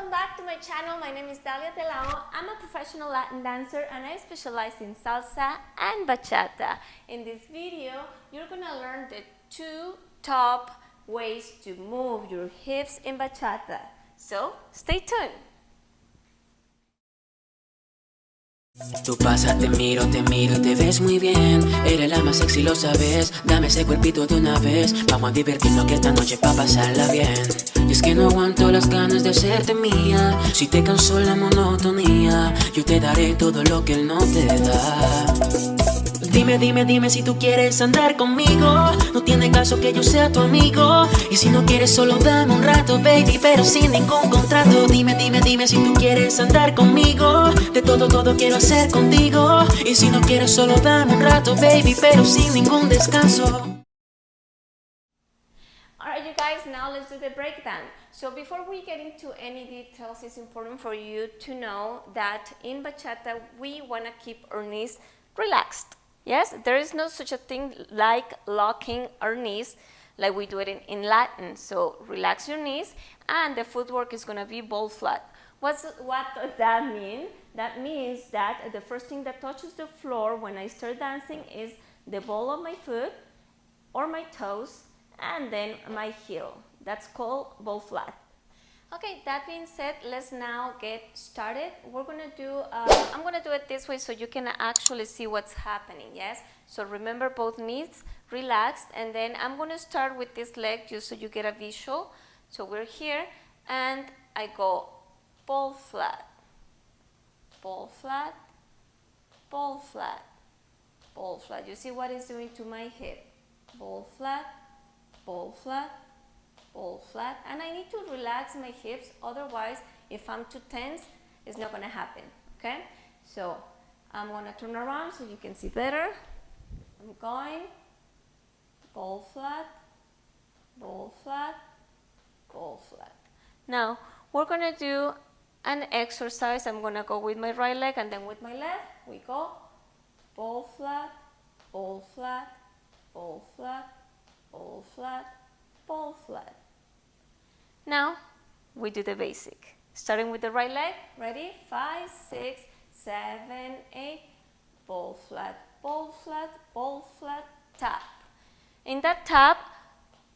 welcome back to my channel. My name is Dalia. I'm a professional Latin dancer and I specialize in salsa and bachata. In this video, you're gonna learn the 2 top ways to move your hips in bachata. So, stay tuned. Tú pasas, te miro y te ves muy bien. Eres la más sexy, lo sabes. Dame ese cuerpito de una vez. Vamos a divertirnos que esta noche pa' pasarla bien. Y es que no aguanto las ganas de hacerte mía. Si te cansó la monotonía, yo te daré todo lo que él no te da. Dime si tú quieres andar conmigo. No tiene caso que yo sea tu amigo. Y si no quieres solo dame un rato, baby, pero sin ningún contrato. Dime si tú quieres andar conmigo. De todo quiero hacer contigo. Y si no quieres solo dame un rato, baby, pero sin ningún descanso. Alright, you guys, now let's do the breakdown. So before we get into any details, it's important for you to know that in bachata we want to keep our knees relaxed. Yes, there is no such a thing like locking our knees like we do it in Latin. So relax your knees and the footwork is going to be ball flat. What does that mean? That means that the first thing that touches the floor when I start dancing is the ball of my foot or my toes and then my heel. That's called ball flat. Okay, that being said, let's now get started. We're gonna do, I'm gonna do it this way so you can actually see what's happening, yes? So remember both knees relaxed, and then I'm gonna start with this leg just so you get a visual. So we're here, and I go ball flat, ball flat, ball flat, ball flat. You see what it's doing to my hip? Ball flat, ball flat, ball flat, and I need to relax my hips, otherwise if I'm too tense it's not going to happen. Okay, so I'm going to turn around so you can see better. I'm going ball flat, ball flat, ball flat. Now we're going to do an exercise. I'm going to go with my right leg and then with my left we go ball flat, ball flat, ball flat, ball flat, ball flat. Now we do the basic. Starting with the right leg. Ready? 5, 6, 7, 8. Ball flat, ball flat, ball flat, tap. In that tap,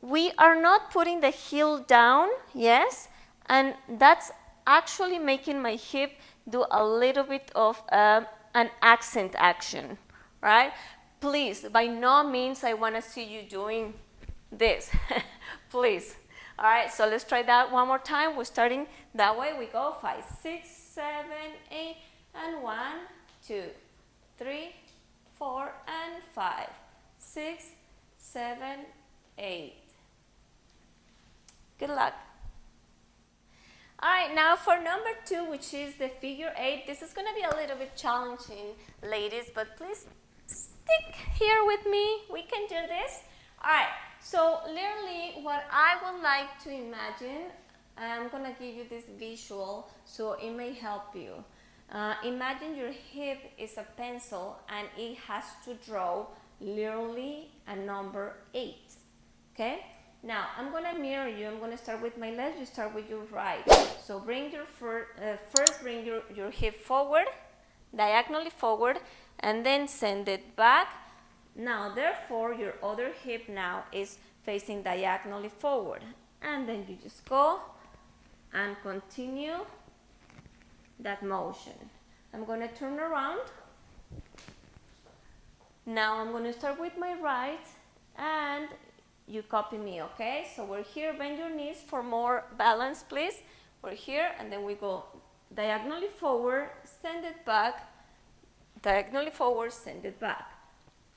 we are not putting the heel down, yes? And that's actually making my hip do a little bit of an accent action, right? Please, by no means I want to see you doing this. Please. All right, so let's try that one more time. We're starting that way. We go 5, 6, 7, 8, and 1, 2, 3, 4, and 5, 6, 7, 8. Good luck. All right, now for number 2, which is the figure 8. This is going to be a little bit challenging, ladies, but please stick here with me. We can do this. All right. So literally what I would like to imagine, I'm going to give you this visual so it may help you. Imagine your hip is a pencil and it has to draw literally a number 8. Okay? Now I'm going to mirror you. I'm going to start with my left, you start with your right. So bring your first bring your hip forward, diagonally forward, and then send it back. Now, therefore, your other hip now is facing diagonally forward. And then you just go and continue that motion. I'm going to turn around. Now, I'm going to start with my right and you copy me, okay? So we're here, bend your knees for more balance, please. We're here and then we go diagonally forward, send it back, diagonally forward, send it back.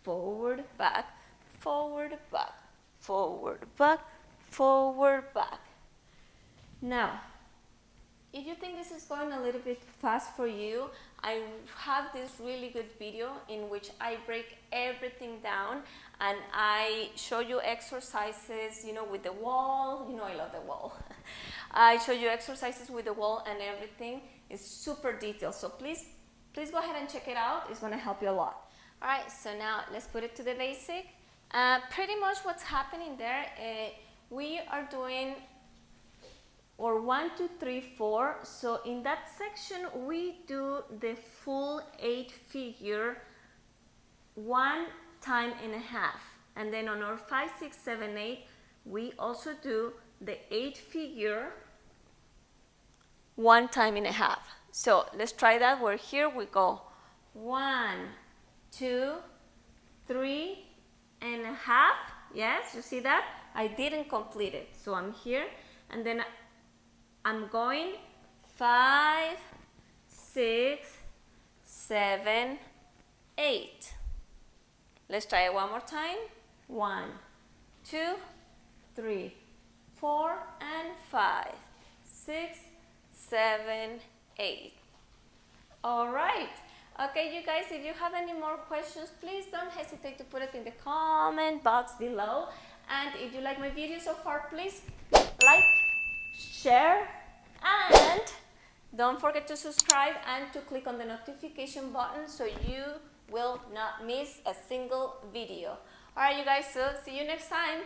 Forward, back, forward, back, forward, back, forward, back. Now, if you think this is going a little bit fast for you, I have this really good video in which I break everything down and I show you exercises, you know, with the wall. You know I love the wall. I show you exercises with the wall and everything. It's super detailed. So please go ahead and check it out. It's going to help you a lot. All right, so now let's put it to the basic. Pretty much what's happening there, we are doing or 1, 2, 3, 4. So in that section, we do the full 8 figure 1 time and a half. And then on our 5, 6, 7, 8, we also do the 8 figure 1 time and a half. So let's try that. We're here. We go 1, 2, 3 and a half. Yes, you see that? I didn't complete it. So I'm here. And then I'm going 5, 6, 7, 8. Let's try it one more time. 1, 2, 3, 4, and 5, 6, 7, 8. All right. Okay, you guys, if you have any more questions, please don't hesitate to put it in the comment box below. And if you like my video so far, please like, share, and don't forget to subscribe and to click on the notification button so you will not miss a single video. All right, you guys, so see you next time.